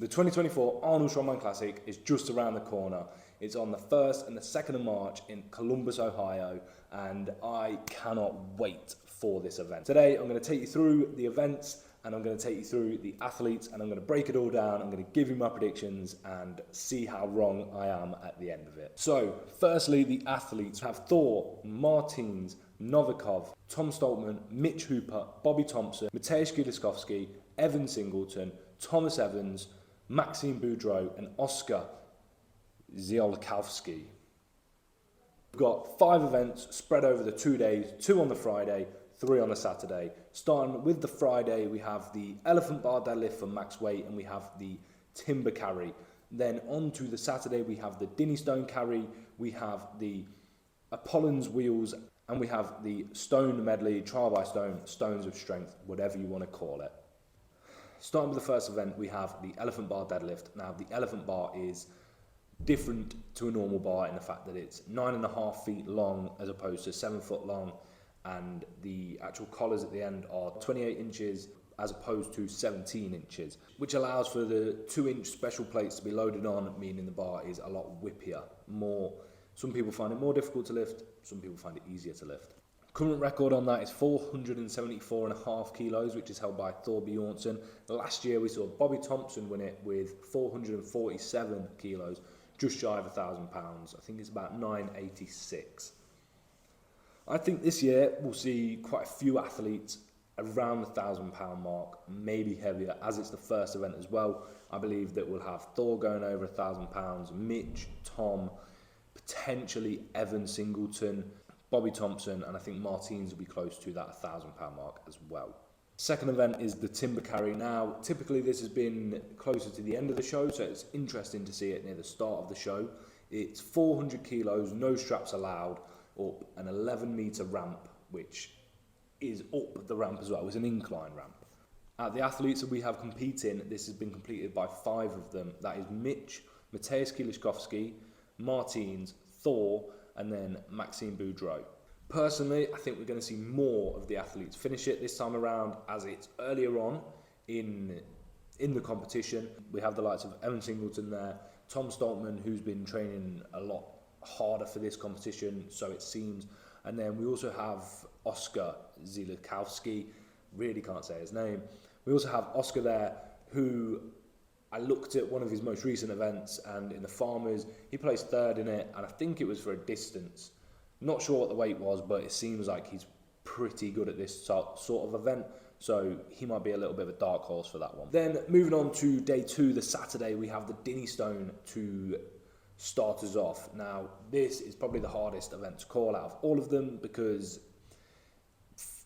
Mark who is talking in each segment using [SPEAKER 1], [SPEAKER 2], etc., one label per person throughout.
[SPEAKER 1] The 2024 Arnold Strongman Classic is just around the corner. It's on the 1st and the 2nd of March in Columbus, Ohio, and I cannot wait for this event. Today, I'm going to take you through the events, and I'm going to take you through the athletes, and I'm going to break it all down. I'm going to give you my predictions and see how wrong I am at the end of it. So, firstly, the athletes have Thor, Martins, Novikov, Tom Stoltman, Mitch Hooper, Bobby Thompson, Mateusz Gieliskowski, Evan Singleton, Thomas Evans, Maxime Boudreau, and Oscar Ziolkowski. We've got 5 events spread over the 2 days, 2 on the Friday, 3 on the Saturday. Starting with the Friday, we have the elephant bar deadlift for max weight, and we have the timber carry. Then on to the Saturday, we have the Dinny stone carry, we have the Apollon's wheels, and we have the stone medley, trial by stone, stones of strength, whatever you want to call it. Starting with the first event, we have the elephant bar deadlift. Now, the elephant bar is different to a normal bar in the fact that it's 9.5 feet long as opposed to 7 foot long, and the actual collars at the end are 28 inches as opposed to 17 inches, which allows for the 2-inch special plates to be loaded on, meaning the bar is a lot whippier. Some people find it more difficult to lift, some people find it easier to lift. Current record on that is 474.5 kilos, which is held by Thor Bjornsson. Last year we saw Bobby Thompson win it with 447 kilos, just shy of 1,000 pounds. I think it's about 986. I think this year we'll see quite a few athletes around the 1,000 pound mark, maybe heavier, as it's the first event as well. I believe that we'll have Thor going over 1,000 pounds, Mitch, Tom, potentially Evan Singleton, Bobby Thompson, and I think Martins will be close to that 1,000 pound mark as well. Second event is the timber carry. Now, typically this has been closer to the end of the show, so it's interesting to see it near the start of the show. It's 400 kilos, no straps allowed, up an 11-meter ramp, which is up the ramp as well. It's an incline ramp. The athletes that we have competing, this has been completed by 5 of them. That is Mitch, Mateusz Gieliskowski, Martins, Thor, and then Maxime Boudreau. Personally, I think we're going to see more of the athletes finish it this time around, as it's earlier on in the competition. We have the likes of Evan Singleton there, Tom Stoltman, who's been training a lot harder for this competition, so it seems. And then we also have Oscar Ziolkowski, really can't say his name. We also have Oscar there, who I looked at one of his most recent events, and in the Farmers, he placed 3rd in it, and I think it was for a distance. Not sure what the weight was, but it seems like he's pretty good at this sort of event, so he might be a little bit of a dark horse for that one. Then moving on to day 2, the Saturday, we have the Dinny stone to start us off. Now, this is probably the hardest event to call out of all of them, because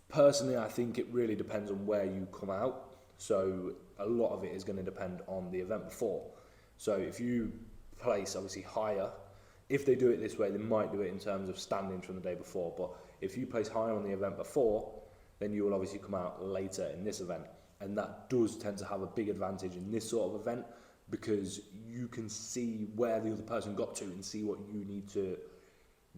[SPEAKER 1] personally, I think it really depends on where you come out. So a lot of it is going to depend on the event before. So if you place obviously higher, if they do it this way, they might do it in terms of standings from the day before. But if you place higher on the event before, then you will obviously come out later in this event. And that does tend to have a big advantage in this sort of event, because you can see where the other person got to and see what you need to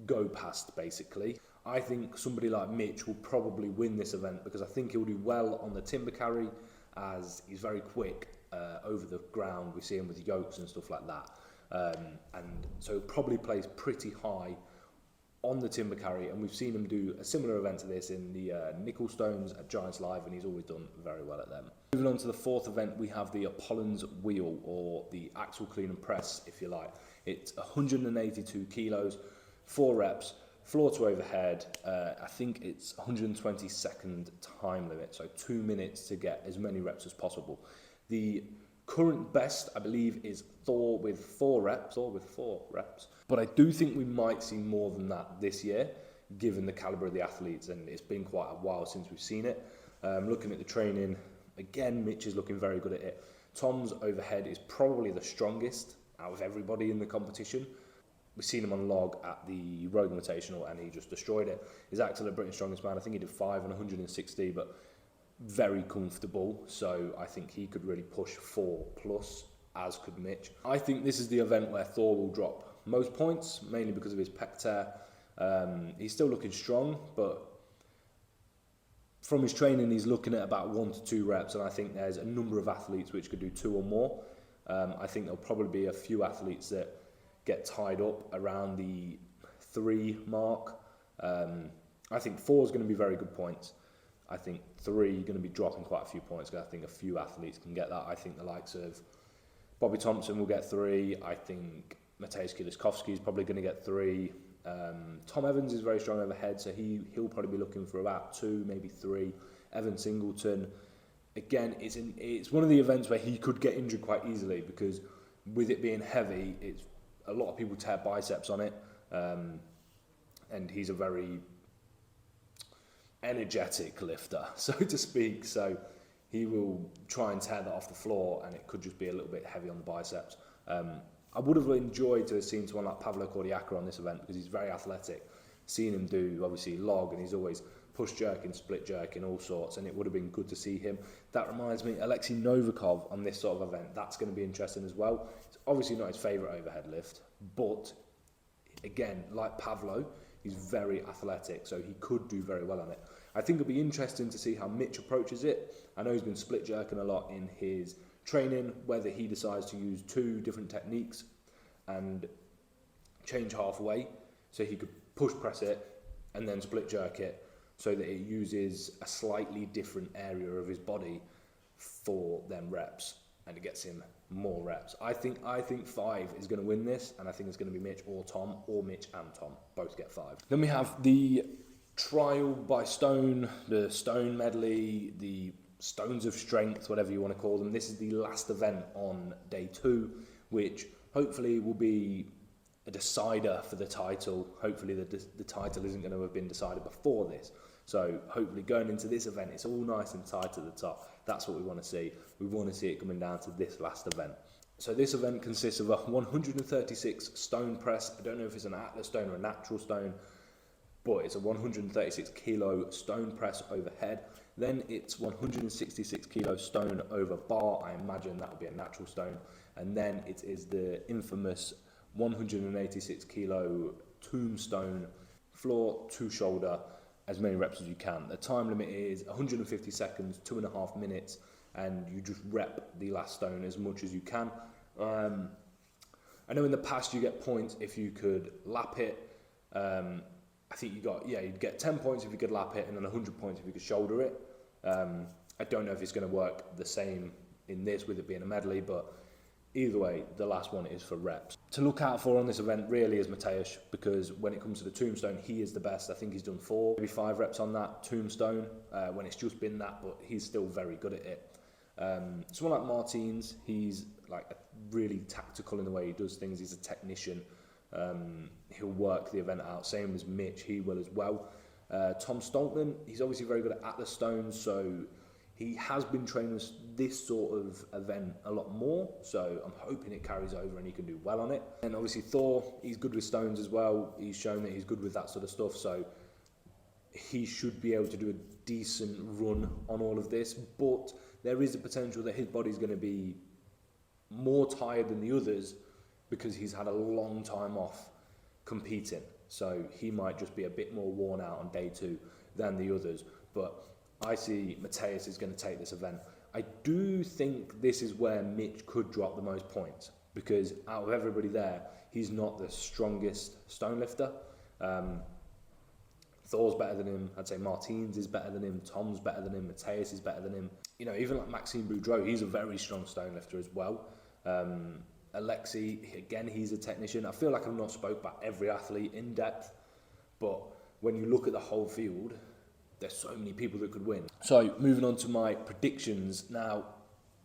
[SPEAKER 1] go past, basically. I think somebody like Mitch will probably win this event, because I think he'll do well on the timber carry, as he's very quick over the ground. We see him with yokes and stuff like that. And so he'll probably place pretty high on the timber carry, and we've seen him do a similar event to this in the nickel stones at Giants Live, and he's always done very well at them. Moving on to the 4th event, we have the Apollon's wheel, or the axle clean and press, if you like. It's 182 kilos, 4 reps, floor to overhead. I think it's 120-second time limit, so 2 minutes to get as many reps as possible. The current best, I believe, is Thor with 4 reps, but I do think we might see more than that this year, given the calibre of the athletes, and it's been quite a while since we've seen it. Looking at the training, again, Mitch is looking very good at it. Tom's overhead is probably the strongest out of everybody in the competition. We've seen him on log at the Rogue Invitational, and he just destroyed it. He's actually Britain's strongest man. I think he did 5 and 160, but very comfortable. So I think he could really push 4+, as could Mitch. I think this is the event where Thor will drop most points, mainly because of his pec tear. He's still looking strong, but from his training, he's looking at about 1 to 2 reps, and I think there's a number of athletes which could do 2 or more. I think there'll probably be a few athletes that get tied up around the 3 mark. I think 4 is going to be very good points. I think 3 going to be dropping quite a few points because I think a few athletes can get that. I think the likes of Bobby Thompson will get 3. I think Mateusz Kieliszkowski is probably going to get 3. Tom Evans is very strong overhead, so he'll probably be looking for about 2, maybe 3. Evan Singleton, again, it's one of the events where he could get injured quite easily because with it being heavy, it's a lot of people tear biceps on it, and he's a very energetic lifter, so to speak. So he will try and tear that off the floor, and it could just be a little bit heavy on the biceps. I would have enjoyed to have seen someone like Pavlo Kordiakar on this event because he's very athletic. Seen him do obviously log, and he's always push jerking, split jerking, all sorts, and it would have been good to see him. That reminds me, Alexei Novikov on this sort of event, that's going to be interesting as well. It's obviously not his favourite overhead lift, but again, like Pavlo, he's very athletic, so he could do very well on it. I think it'll be interesting to see how Mitch approaches it. I know he's been split jerking a lot in his training, whether he decides to use 2 different techniques and change halfway, so he could push press it and then split jerk it, so that it uses a slightly different area of his body for them reps, and it gets him more reps. I think 5 is going to win this, and I think it's going to be Mitch or Tom, or Mitch and Tom, both get 5. Then we have the trial by stone, the stone medley, the stones of strength, whatever you want to call them. This is the last event on day 2, which hopefully will be a decider for the title. Hopefully the title isn't going to have been decided before this. So hopefully going into this event, it's all nice and tight at the top. That's what we want to see. We want to see it coming down to this last event. So this event consists of a 136 stone press. I don't know if it's an Atlas stone or a natural stone, but it's a 136 kilo stone press overhead. Then it's 166 kilo stone over bar. I imagine that will be a natural stone. And then it is the infamous 186 kilo tombstone floor to shoulder, as many reps as you can. The time limit is 150 seconds, 2.5 minutes, and you just rep the last stone as much as you can. I know in the past you get points if you could lap it. I think you'd get 10 points if you could lap it, and then 100 points if you could shoulder it. I don't know if it's going to work the same in this with it being a medley, but either way, the last one is for reps. To look out for on this event really is Mateusz, because when it comes to the tombstone, he is the best. I think he's done 4, maybe 5 reps on that tombstone when it's just been that, but he's still very good at it. Someone like Martins, he's like really tactical in the way he does things. He's a technician. He'll work the event out. Same as Mitch, he will as well. Tom Stoltman, he's obviously very good at Atlas stones, so he has been training this sort of event a lot more, so I'm hoping it carries over and he can do well on it. And obviously Thor, he's good with stones as well. He's shown that he's good with that sort of stuff, so he should be able to do a decent run on all of this, but there is a potential that his body's going to be more tired than the others because he's had a long time off competing, so he might just be a bit more worn out on day 2 than the others. But I see Mateusz is going to take this event. I do think this is where Mitch could drop the most points, because out of everybody there, he's not the strongest stone lifter. Thor's better than him. I'd say Martins is better than him. Tom's better than him. Mateusz is better than him. You know, even like Maxime Boudreau, he's a very strong stone lifter as well. Alexei, again, he's a technician. I feel like I've not spoke about every athlete in depth, but when you look at the whole field, there's so many people that could win. So moving on to my predictions. Now,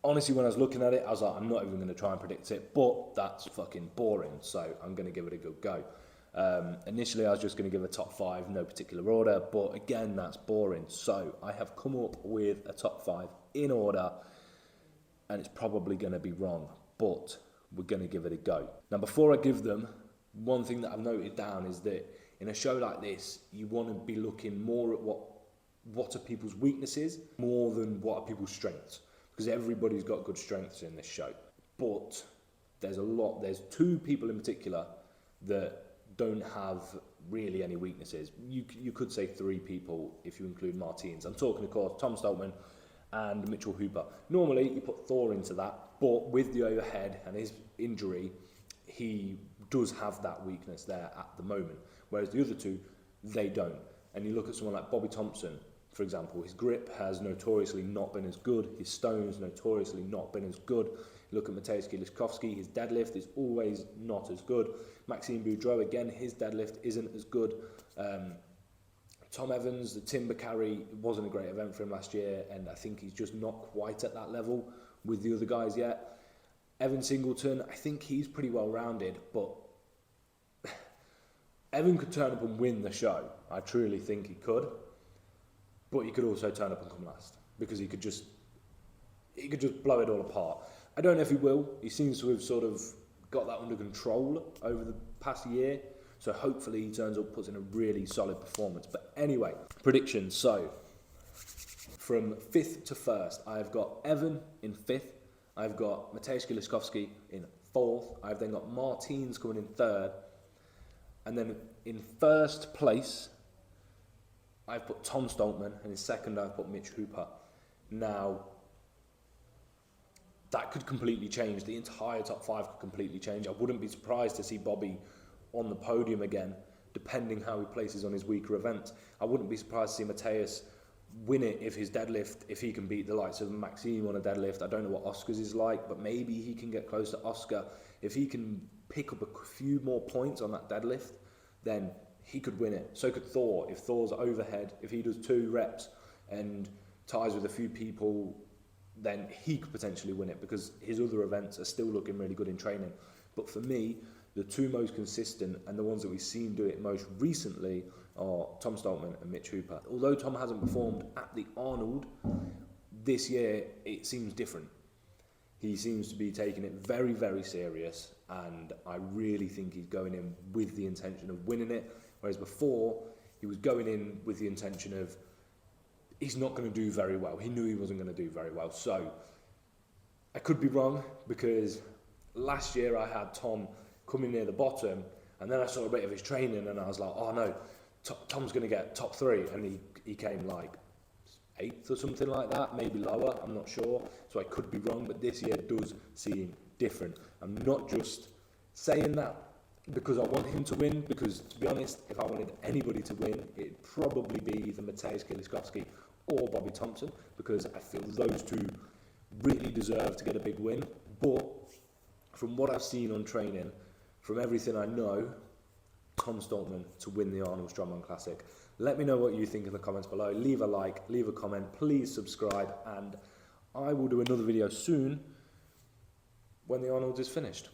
[SPEAKER 1] honestly, when I was looking at it, I was like, I'm not even going to try and predict it, but that's fucking boring. So I'm going to give it a good go. Initially, I was just going to give a top 5, no particular order, but again, that's boring. So I have come up with a top 5 in order, and it's probably going to be wrong, but we're going to give it a go. Now, before I give them, one thing that I've noted down is that in a show like this, you want to be looking more at what are people's weaknesses more than what are people's strengths, because everybody's got good strengths in this show. But there's 2 people in particular that don't have really any weaknesses. You could say 3 people if you include Martins. I'm talking, of course, Tom Stoltman and Mitchell Hooper. Normally, you put Thor into that, But with the overhead and his injury, he does have that weakness there at the moment, whereas the other two, they don't. And you look at someone like Bobby Thompson, for example, his grip has notoriously not been as good, his stone's notoriously not been as good. You look at Mateusz Kieliszkowski, his deadlift is always not as good. Maxime Boudreau, again, his deadlift isn't as good. Tom Evans, the timber carry, wasn't a great event for him last year, and I think he's just not quite at that level with the other guys yet. Evan Singleton, I think he's pretty well rounded, but Evan could turn up and win the show. I truly think he could, but he could also turn up and come last because he could just blow it all apart. I don't know if he will. He seems to have sort of got that under control over the past year. So hopefully he turns up, puts in a really solid performance. But anyway, predictions. So from 5th to 1st, I've got Evan in 5th. I've got Mateusz Kieliszkowski in 4th. I've then got Martins coming in 3rd. And then in 1st place, I've put Tom Stoltman. And in 2nd, I've put Mitch Hooper. Now, that could completely change. The entire top 5 could completely change. I wouldn't be surprised to see Bobby on the podium again, depending how he places on his weaker events. I wouldn't be surprised to see Mateusz win it if his deadlift, if he can beat the likes of Maxime on a deadlift. I don't know what Oscar's is like, but maybe he can get close to Oscar. If he can pick up a few more points on that deadlift, then he could win it. So could Thor. If Thor's overhead, if he does 2 reps and ties with a few people, then he could potentially win it because his other events are still looking really good in training. But for me, the 2 most consistent and the ones that we've seen do it most recently are Tom Stoltman and Mitch Hooper. Although Tom hasn't performed at the Arnold, this year it seems different. He seems to be taking it very, very serious, and I really think he's going in with the intention of winning it, whereas before he was going in with the intention of he's not going to do very well. He knew he wasn't going to do very well. So I could be wrong because last year I had Tom coming near the bottom, and then I saw a bit of his training and I was like, oh no, Tom's going to get top 3, and he came like 8th or something like that, maybe lower, I'm not sure, so I could be wrong, but this year does seem different. I'm not just saying that because I want him to win, because to be honest, if I wanted anybody to win, it'd probably be either Mateusz Kieliszkowski or Bobby Thompson, because I feel those 2 really deserve to get a big win. But from what I've seen on training, from everything I know, Tom Stoltman to win the Arnold Strongman Classic. Let me know what you think in the comments below. Leave a like, leave a comment, please subscribe, and I will do another video soon when the Arnold is finished.